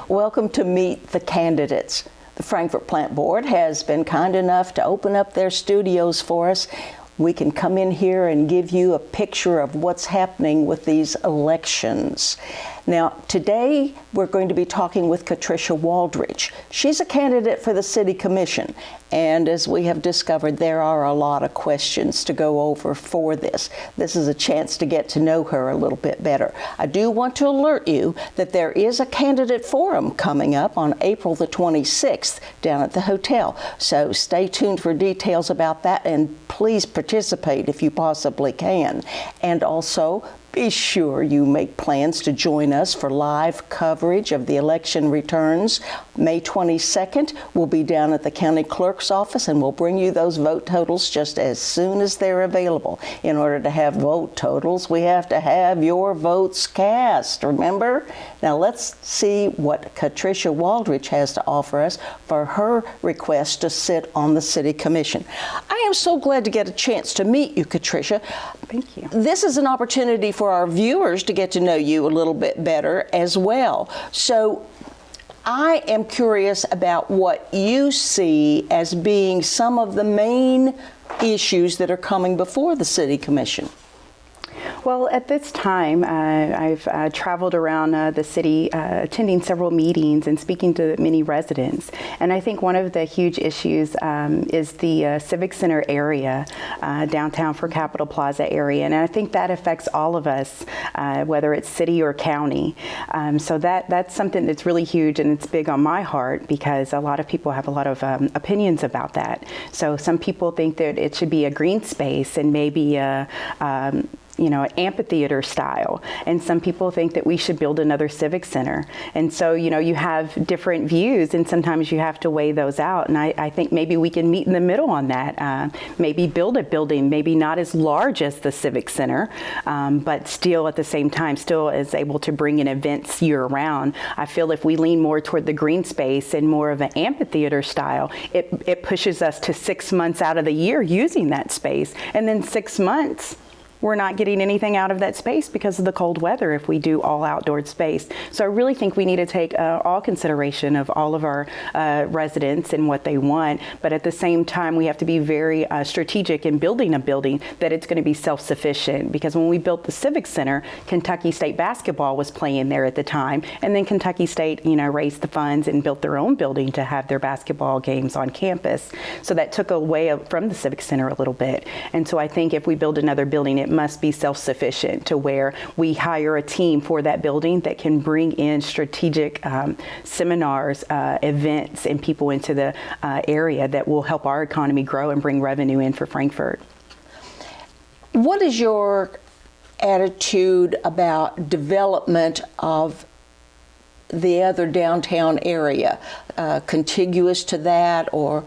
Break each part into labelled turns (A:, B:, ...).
A: Welcome to Meet the Candidates. The Frankfort Plant Board has been kind enough to open up their studios for us. We can come in here and give you a picture of what's happening with these elections. Now, today we're going to be talking with Katrisha Waldridge. She's a candidate for the City Commission, and as we have discovered, there are a lot of questions to go over for this. This is a chance to get to know her a little bit better. I do want to alert you that there is a candidate forum coming up on April the 26th down at the hotel. So stay tuned for details about that, and please participate if you possibly can. And also, be sure you make plans to join us for live coverage of the election returns. May 22nd, we'll be down at the county clerk's office, and we'll bring you those vote totals just as soon as they're available. In order to have vote totals, we have to have your votes cast, remember? Now let's see what Katrisha Waldridge has to offer us for her request to sit on the City Commission. I am so glad to get a chance to meet you, Katrisha.
B: Thank you.
A: This is an opportunity for our viewers to get to know you a little bit better as well. So I am curious about what you see as being some of the main issues that are coming before the City Commission.
B: Well, at this time, I've traveled around the city, attending several meetings and speaking to many residents. And I think one of the huge issues is the Civic Center area, downtown for Capitol Plaza area. And I think that affects all of us, whether it's city or county. So that's something that's really huge, and it's big on my heart because a lot of people have a lot of opinions about that. So some people think that it should be a green space and maybe an amphitheater style. And some people think that we should build another civic center. And so, you have different views, and sometimes you have to weigh those out. And I think maybe we can meet in the middle on that. Maybe build a building, maybe not as large as the civic center, but still at the same time, still is able to bring in events year round. I feel if we lean more toward the green space and more of an amphitheater style, it pushes us to 6 months out of the year using that space. And then 6 months, we're not getting anything out of that space because of the cold weather if we do all outdoor space. So I really think we need to take all consideration of all of our residents and what they want. But at the same time, we have to be very strategic in building a building that it's going to be self-sufficient. Because when we built the Civic Center, Kentucky State basketball was playing there at the time. And then Kentucky State, raised the funds and built their own building to have their basketball games on campus. So that took away from the Civic Center a little bit. And so I think if we build another building, it must be self-sufficient to where we hire a team for that building that can bring in strategic seminars, events, and people into the area that will help our economy grow and bring revenue in for Frankfort.
A: What is your attitude about development of the other downtown area, contiguous to that, or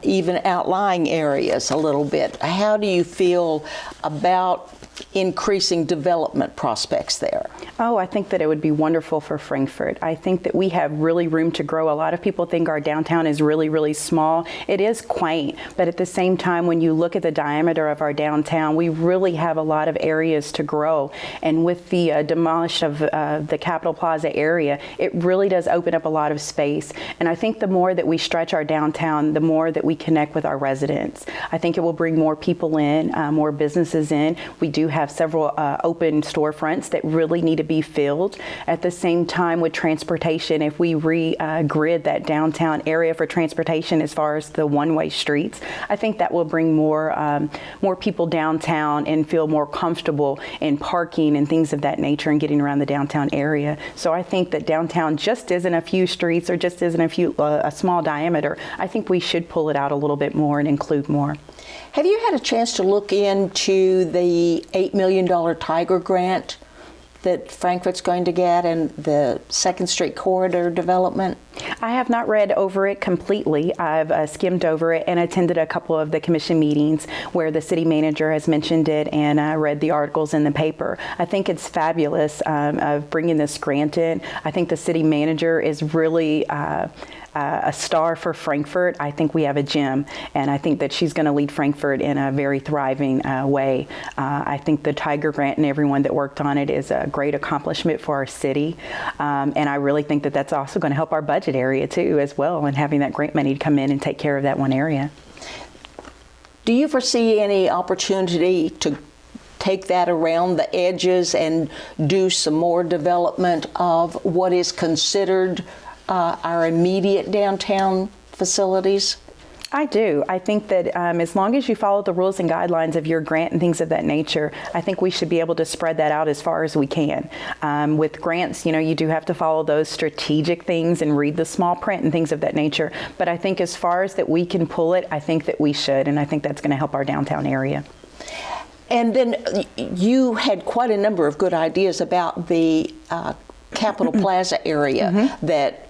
A: even outlying areas a little bit? How do you feel about increasing development prospects there?
B: Oh, I think that it would be wonderful for Frankfort. I think that we have really room to grow. A lot of people think our downtown is really, really small. It is quaint, but at the same time, when you look at the diameter of our downtown, we really have a lot of areas to grow. And with the demolish of the Capitol Plaza area, it really does open up a lot of space. And I think the more that we stretch our downtown, the more that we connect with our residents. I think it will bring more people in, more businesses in. We do have several open storefronts that really need to be filled. At the same time, with transportation, if we grid that downtown area for transportation as far as the one-way streets, I think that will bring more people downtown and feel more comfortable in parking and things of that nature and getting around the downtown area. So I think that downtown just isn't a few streets or just isn't a small diameter. I think we should pull it out a little bit more and include more.
A: Have you had a chance to look into the $8 million Tiger grant that Frankfort's going to get and the 2nd Street corridor development?
B: I have not read over it completely. I've skimmed over it and attended a couple of the commission meetings where the city manager has mentioned it, and I read the articles in the paper. I think it's fabulous of bringing this grant in. I think the city manager is really a star for Frankfort. I think we have a gem, and I think that she's going to lead Frankfort in a very thriving way. I think the Tiger Grant and everyone that worked on it is a great accomplishment for our city, and I really think that that's also going to help our budget area too as well, and having that grant money to come in and take care of that one area.
A: Do you foresee any opportunity to take that around the edges and do some more development of what is considered our immediate downtown facilities?
B: I do. I think that as long as you follow the rules and guidelines of your grant and things of that nature, I think we should be able to spread that out as far as we can. With grants, you do have to follow those strategic things and read the small print and things of that nature. But I think as far as that we can pull it, I think that we should, and I think that's going to help our downtown area.
A: And then you had quite a number of good ideas about the Capitol Plaza area that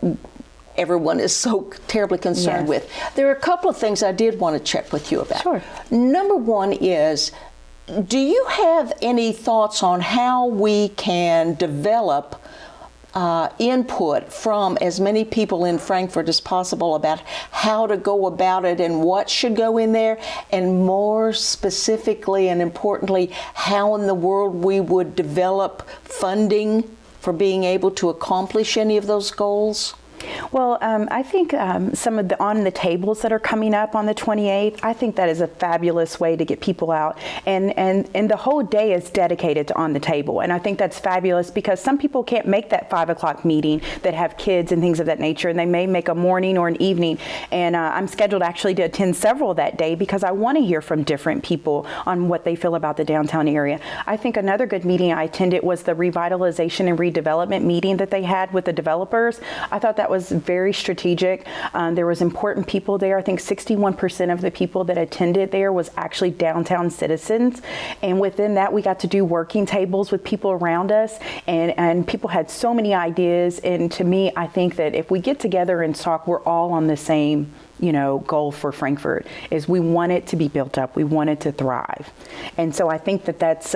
A: everyone is so terribly concerned with. There are a couple of things I did want to check with you about.
B: Sure.
A: Number one is, do you have any thoughts on how we can develop input from as many people in Frankfort as possible about how to go about it and what should go in there, and more specifically and importantly, how in the world we would develop funding for being able to accomplish any of those goals?
B: Well, I think some of the on the tables that are coming up on the 28th, I think that is a fabulous way to get people out. And the whole day is dedicated to on the table. And I think that's fabulous because some people can't make that 5 o'clock meeting that have kids and things of that nature. And they may make a morning or an evening. And I'm scheduled actually to attend several that day because I want to hear from different people on what they feel about the downtown area. I think another good meeting I attended was the revitalization and redevelopment meeting that they had with the developers. I thought that was very strategic. There was important people there. I think 61% of the people that attended there was actually downtown citizens. And within that, we got to do working tables with people around us. And people had so many ideas. And to me, I think that if we get together and talk, we're all on the same goal for Frankfort, is we want it to be built up. We want it to thrive. And so I think that that's,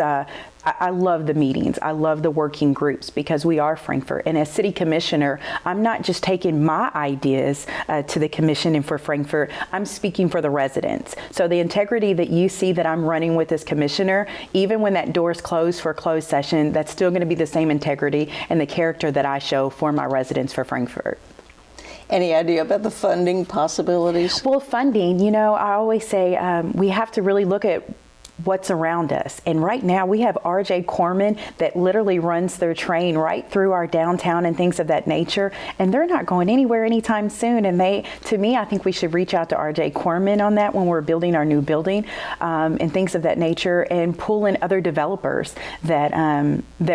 B: I love the meetings. I love the working groups because we are Frankfort. And as city commissioner, I'm not just taking my ideas to the commission and for Frankfort, I'm speaking for the residents. So the integrity that you see that I'm running with as commissioner, even when that door is closed for a closed session, that's still going to be the same integrity and the character that I show for my residents for Frankfort.
A: Any idea about the funding possibilities?
B: Well, funding, I always say we have to really look at what's around us. And right now we have RJ Corman that literally runs their train right through our downtown and things of that nature. And they're not going anywhere anytime soon. And to me, I think we should reach out to RJ Corman on that when we're building our new building and things of that nature, and pull in other developers that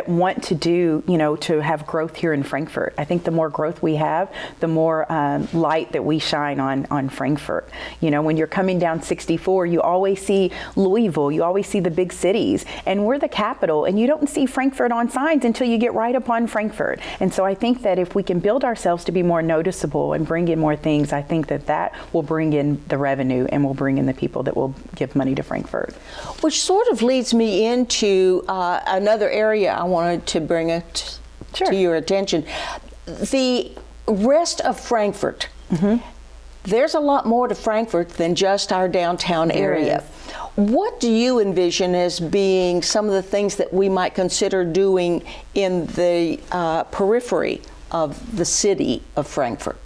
B: want to do, to have growth here in Frankfort. I think the more growth we have, the more light that we shine on Frankfort. When you're coming down 64, you always see Louisville, you always see the big cities, and we're the capital, and you don't see Frankfort on signs until you get right upon Frankfort. And so I think that if we can build ourselves to be more noticeable and bring in more things, I think that will bring in the revenue and will bring in the people that will give money to Frankfort.
A: Which sort of leads me into another area I wanted to bring it to your attention. The rest of Frankfort. There's a lot more to Frankfort than just our downtown area. What do you envision as being some of the things that we might consider doing in the periphery of the city of Frankfort?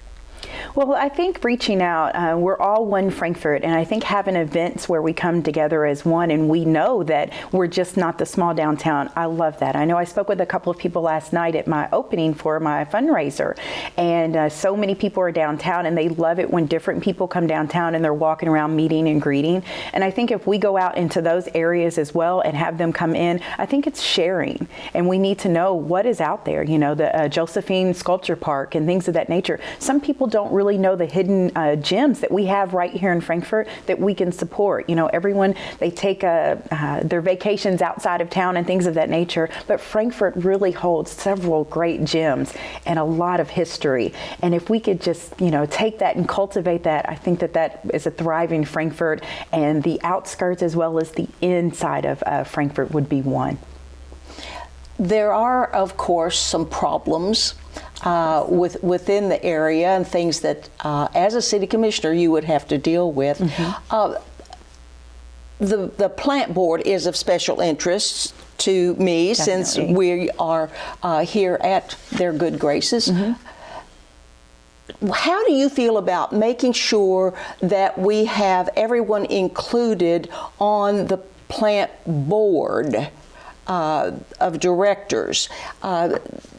B: Well, I think reaching out, we're all one Frankfort, and I think having events where we come together as one and we know that we're just not the small downtown. I love that. I know I spoke with a couple of people last night at my opening for my fundraiser, and so many people are downtown, and they love it when different people come downtown and they're walking around meeting and greeting. And I think if we go out into those areas as well and have them come in, I think it's sharing, and we need to know what is out there, the Josephine Sculpture Park and things of that nature. Some people don't really know the hidden gems that we have right here in Frankfort that we can support. You know, everyone, they take their vacations outside of town and things of that nature, but Frankfort really holds several great gems and a lot of history. And if we could just, you know, take that and cultivate that, I think that that is a thriving Frankfort, and the outskirts as well as the inside of Frankfort would be one.
A: There are, of course, some problems within the area and things that, as a city commissioner, you would have to deal with. The plant board is of special interest to me. Definitely. Since we are here at their good graces. How do you feel about making sure that we have everyone included on the plant board of directors?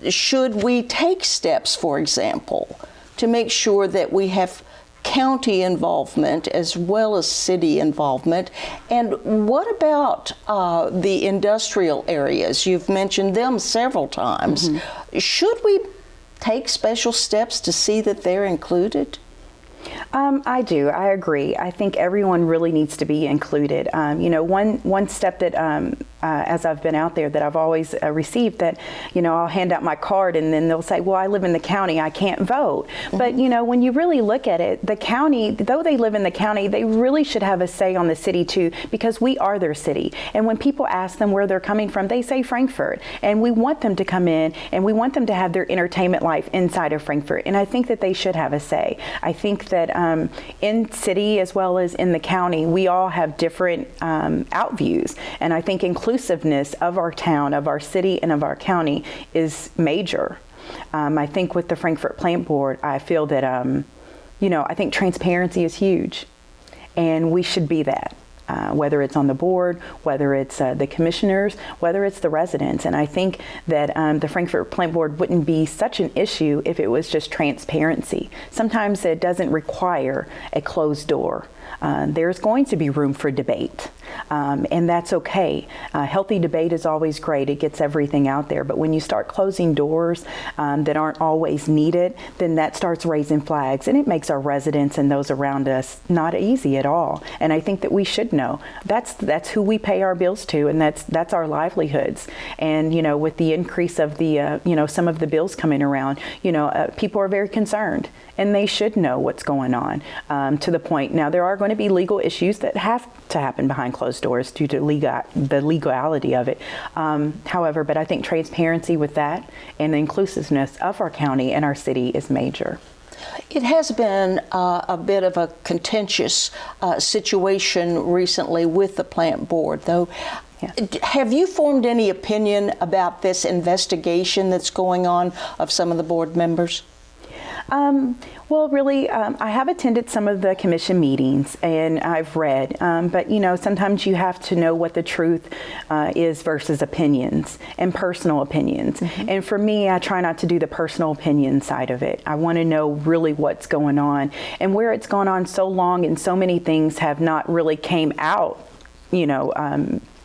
A: Should we take steps, for example, to make sure that we have county involvement as well as city involvement? And what about the industrial areas? You've mentioned them several times. Should we take special steps to see that they're included?
B: I do. I agree. I think everyone really needs to be included. You know, one step that, as I've been out there, that I've always received, that, you know, I'll hand out my card and then they'll say, well, I live in the county, I can't vote. But, you know, when you really look at it, the county, though they live in the county, they really should have a say on the city too, because we are their city. And when people ask them where they're coming from, they say Frankfort. And we want them to come in and we want them to have their entertainment life inside of Frankfort. And I think that they should have a say. I think that in city as well as in the county, we all have different out views. And I think inclusiveness of our town, of our city, and of our county is major. I think with the Frankfort Plant Board, I feel that, you know, I think transparency is huge. And we should be that. Whether it's on the board, whether it's the commissioners, whether it's the residents. And I think that the Frankfort Plant Board wouldn't be such an issue if it was just transparency. Sometimes it doesn't require a closed door. There's going to be room for debate, and that's okay. Healthy debate is always great. It gets everything out there. But when you start closing doors that aren't always needed, then that starts raising flags, and it makes our residents and those around us not easy at all. And I think that we should know that's who we pay our bills to, and that's our livelihoods. And you know, with the increase of the you know, some of the bills coming around, you know, people are very concerned, and they should know what's going on. To the point now, there are going to be legal issues that have to happen behind closed doors due to the legality of it. However, but I think transparency with that and the inclusiveness of our county and our city is major.
A: It has been a bit of a contentious situation recently with the plant board, though. Yeah. Have you formed any opinion about this investigation that's going on of some of the board members?
B: Well, really, I have attended some of the commission meetings and I've read, but you know, sometimes you have to know what the truth is versus opinions and personal opinions. And for me, I try not to do the personal opinion side of it. I want to know really what's going on, and where it's gone on so long and so many things have not really came out, you know,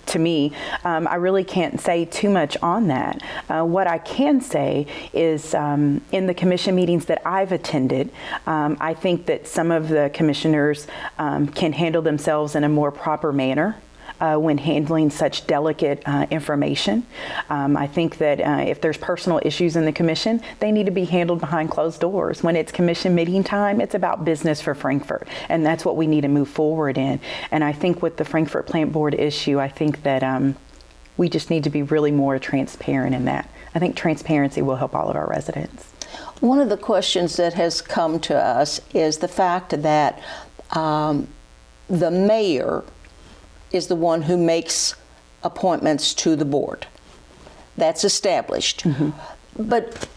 B: to me, I really can't say too much on that. What I can say is in the commission meetings that I've attended, I think that some of the commissioners can handle themselves in a more proper manner when handling such delicate information. I think that if there's personal issues in the commission, they need to be handled behind closed doors. When it's commission meeting time, it's about business for Frankfort, and that's what we need to move forward in. And I think with the Frankfort Plant Board issue, I think that we just need to be really more transparent in that. I think transparency will help all of our residents.
A: One of the questions that has come to us is the fact that the mayor is the one who makes appointments to the board. That's established. But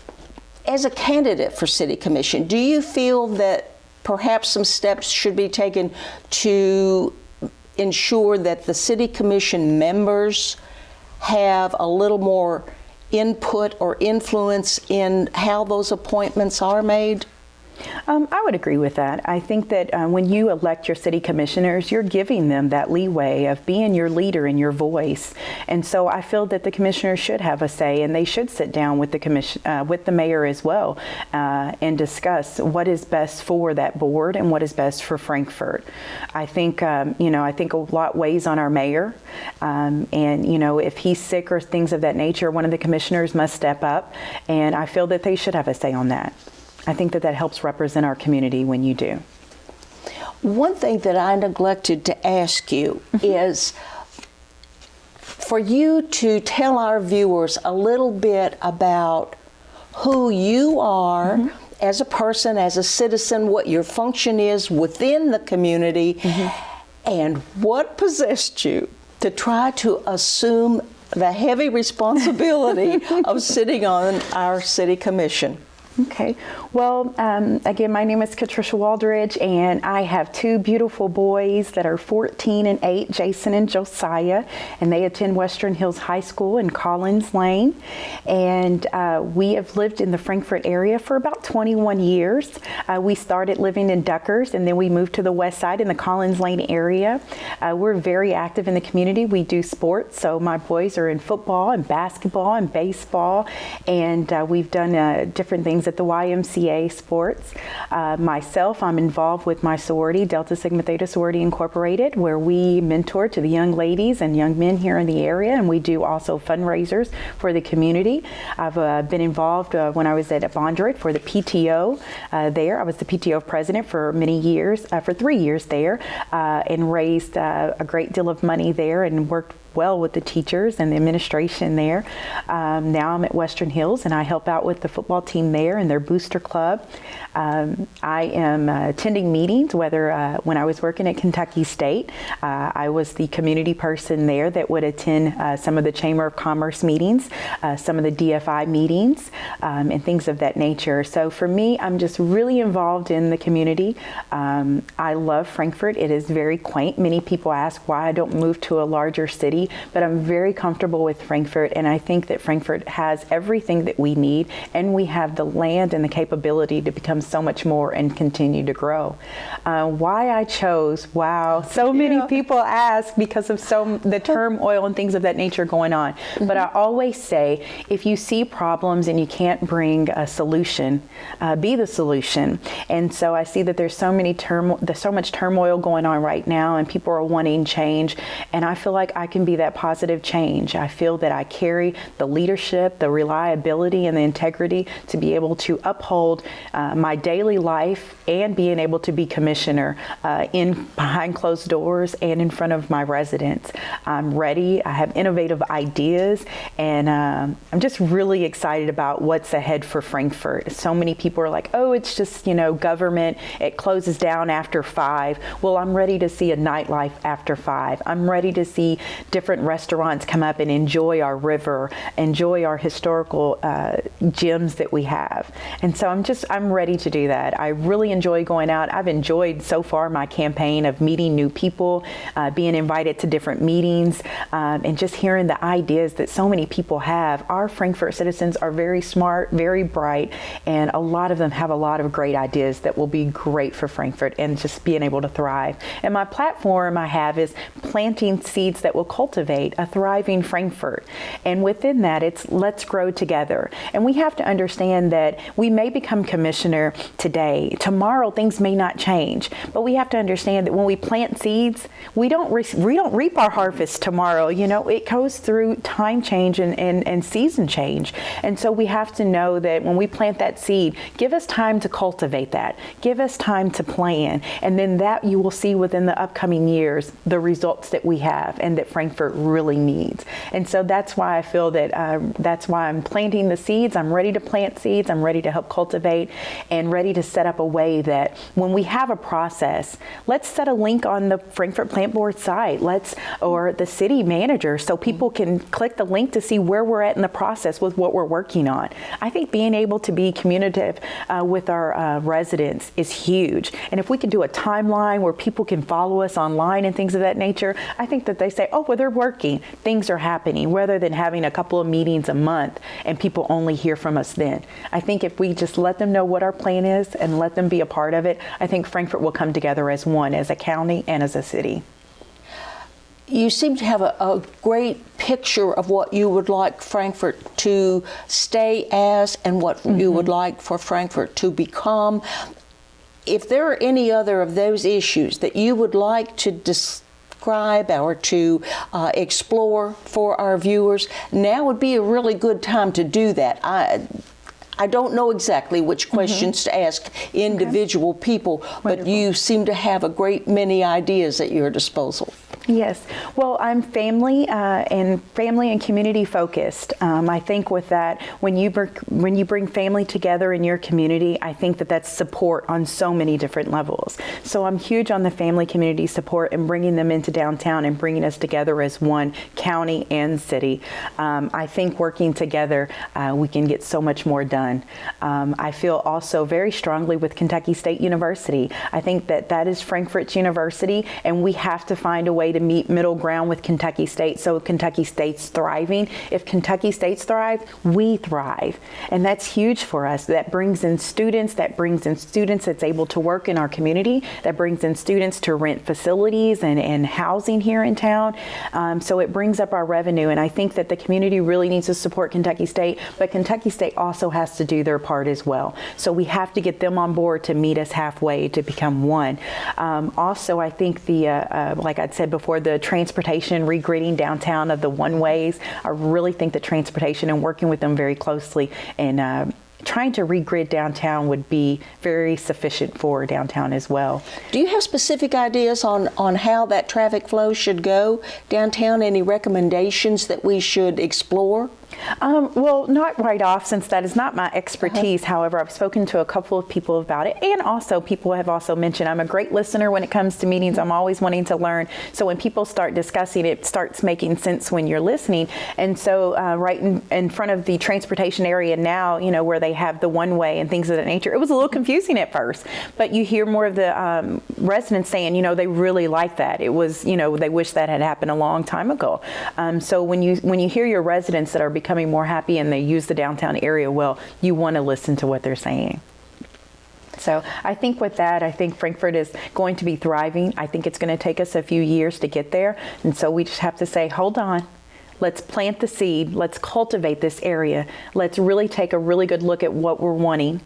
A: as a candidate for city commission, do you feel that perhaps some steps should be taken to ensure that the city commission members have a little more input or influence in how those appointments are made?
B: I would agree with that. I think that when you elect your city commissioners, you're giving them that leeway of being your leader and your voice. And so I feel that the commissioners should have a say, and they should sit down with the mayor as well, and discuss what is best for that board and what is best for Frankfort. I think I think a lot weighs on our mayor, and if he's sick or things of that nature, one of the commissioners must step up, and I feel that they should have a say on that. I think that helps represent our community when you do.
A: One thing that I neglected to ask you is for you to tell our viewers a little bit about who you are as a person, as a citizen, what your function is within the community, and what possessed you to try to assume the heavy responsibility of sitting on our city commission.
B: Okay. Well, again, my name is Katrisha Waldridge, and I have two beautiful boys that are 14 and 8, Jason and Josiah, and they attend Western Hills High School in Collins Lane. And we have lived in the Frankfort area for about 21 years. We started living in Duckers, and then we moved to the west side in the Collins Lane area. We're very active in the community. We do sports, so my boys are in football and basketball and baseball, and we've done different things at the YMCA sports. Myself, I'm involved with my sorority, Delta Sigma Theta Sorority Incorporated, where we mentor to the young ladies and young men here in the area, and we do also fundraisers for the community. I've been involved when I was at Bondroyd for the PTO there. I was the PTO president for many years, for 3 years there, and raised a great deal of money there and worked well with the teachers and the administration there. Now I'm at Western Hills, and I help out with the football team there and their booster club. I am attending meetings, whether when I was working at Kentucky State, I was the community person there that would attend some of the Chamber of Commerce meetings, some of the DFI meetings, and things of that nature. So for me, I'm just really involved in the community. I love Frankfort. It is very quaint. Many people ask why I don't move to a larger city, but I'm very comfortable with Frankfort, and I think that Frankfort has everything that we need, and we have the land and the capability to become so much more and continue to grow. Why I chose, so many people ask because of the turmoil and things of that nature going on. But I always say, if you see problems and you can't bring a solution, be the solution. And so I see that there's so much turmoil going on right now, and people are wanting change, and I feel like I can be that positive change. I feel that I carry the leadership, the reliability, and the integrity to be able to uphold my daily life and being able to be commissioner behind closed doors and in front of my residents. I'm ready. I have innovative ideas, and I'm just really excited about what's ahead for Frankfort. So many people are like, oh, it's just, government. It closes down after 5. Well, I'm ready to see a nightlife after 5. I'm ready to see different restaurants come up and enjoy our river, enjoy our historical gems that we have. And so I'm ready to do that. I really enjoy going out. I've enjoyed so far my campaign of meeting new people, being invited to different meetings, and just hearing the ideas that so many people have. Our Frankfort citizens are very smart, very bright, and a lot of them have a lot of great ideas that will be great for Frankfort and just being able to thrive. And my platform I have is planting seeds that will cultivate a thriving Frankfort. And within that, it's let's grow together. And we have to understand that we may become commissioner today. Tomorrow, things may not change. But we have to understand that when we plant seeds, we don't reap our harvest tomorrow. It goes through time change and season change. And so we have to know that when we plant that seed, give us time to cultivate that. Give us time to plan. And then that you will see within the upcoming years the results that we have and that Frankfort really needs. And so that's why I feel that that's why I'm planting the seeds. I'm ready to plant seeds. I'm ready to help cultivate and ready to set up a way that when we have a process, let's set a link on the Frankfort Plant Board site, or the city manager, so people can click the link to see where we're at in the process with what we're working on. I think being able to be communicative with our residents is huge. And if we can do a timeline where people can follow us online and things of that nature, I think that they say, oh, well, we're working, things are happening, rather than having a couple of meetings a month and people only hear from us then. I think if we just let them know what our plan is and let them be a part of it, I think Frankfort will come together as one, as a county and as a city.
A: You seem to have a great picture of what you would like Frankfort to stay as and what you would like for Frankfort to become. If there are any other of those issues that you would like to describe or to explore for our viewers, now would be a really good time to do that. I don't know exactly which questions to ask individual people, but you seem to have a great many ideas at your disposal.
B: Yes. Well, I'm family and community focused. I think with that, when you bring family together in your community, I think that that's support on so many different levels. So I'm huge on the family community support and bringing them into downtown and bringing us together as one, county and city. I think working together, we can get so much more done. I feel also very strongly with Kentucky State University. I think that is Frankfort's university, and we have to find a way to meet middle ground with Kentucky State so Kentucky State's thriving. If Kentucky State's thrive, we thrive. And that's huge for us. That brings in students, that's able to work in our community, that brings in students to rent facilities and housing here in town. So it brings up our revenue, and I think that the community really needs to support Kentucky State, but Kentucky State also has to do their part as well. So we have to get them on board to meet us halfway to become one. Also, I think like I'd said before, the transportation, regridding downtown of the one-ways, I really think that transportation and working with them very closely and trying to regrid downtown would be very sufficient for downtown as well.
A: Do you have specific ideas on how that traffic flow should go downtown? Any recommendations that we should explore?
B: Well, not right off, since that is not my expertise. However, I've spoken to a couple of people about it, and also people have also mentioned I'm a great listener when it comes to meetings. I'm always wanting to learn. So when people start discussing it, starts making sense when you're listening. And so right in front of the transportation area now, where they have the one-way and things of that nature, it was a little confusing at first, but you hear more of the residents saying, they really like that. It was, they wish that had happened a long time ago. So when you hear your residents that are becoming more happy and they use the downtown area well, you want to listen to what they're saying. So I think with that, I think Frankfort is going to be thriving. I think it's going to take us a few years to get there. And so we just have to say, hold on. Let's plant the seed. Let's cultivate this area. Let's really take a really good look at what we're wanting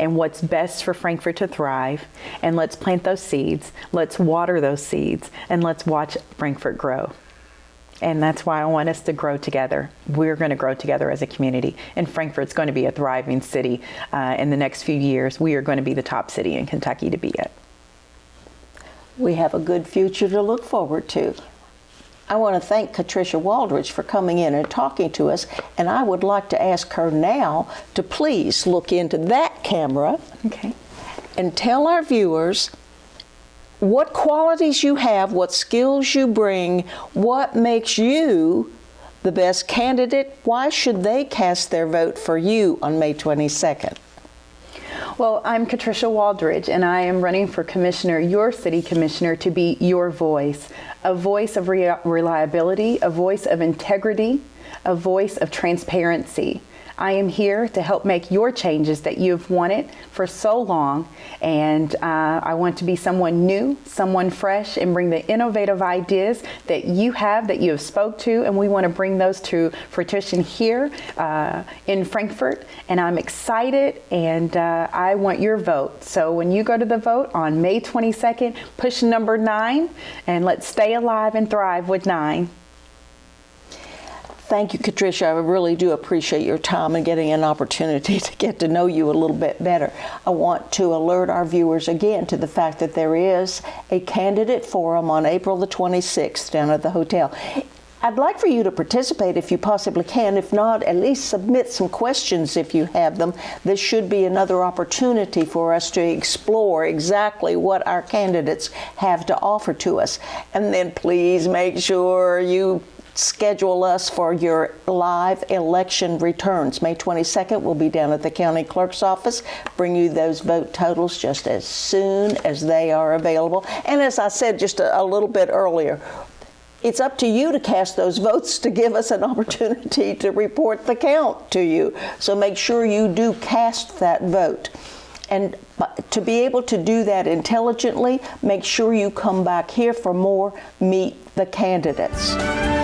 B: and what's best for Frankfort to thrive. And let's plant those seeds. Let's water those seeds. And let's watch Frankfort grow. And that's why I want us to grow together. We're going to grow together as a community. And Frankfort's going to be a thriving city in the next few years. We are going to be the top city in Kentucky to be at.
A: We have a good future to look forward to. I want to thank Katrisha Waldridge for coming in and talking to us. And I would like to ask her now to please look into that camera.
B: Okay.
A: And tell our viewers what qualities you have, what skills you bring, what makes you the best candidate. Why should they cast their vote for you on May 22nd?
B: Well, I'm Katrisha Waldridge, and I am running for commissioner, your city commissioner, to be your voice, a voice of reliability, a voice of integrity, a voice of transparency. I am here to help make your changes that you've wanted for so long, and I want to be someone new, someone fresh, and bring the innovative ideas that you have spoke to, and we want to bring those to fruition here in Frankfort. And I'm excited, and I want your vote. So when you go to the vote on May 22nd, push number 9, and let's stay alive and thrive with 9.
A: Thank you, Katrisha. I really do appreciate your time and getting an opportunity to get to know you a little bit better. I want to alert our viewers again to the fact that there is a candidate forum on April the 26th down at the hotel. I'd like for you to participate if you possibly can. If not, at least submit some questions if you have them. This should be another opportunity for us to explore exactly what our candidates have to offer to us. And then please make sure you schedule us for your live election returns. May 22nd, we'll be down at the county clerk's office, bring you those vote totals just as soon as they are available. And as I said just a little bit earlier, it's up to you to cast those votes to give us an opportunity to report the count to you. So make sure you do cast that vote. And to be able to do that intelligently, make sure you come back here for more Meet the Candidates.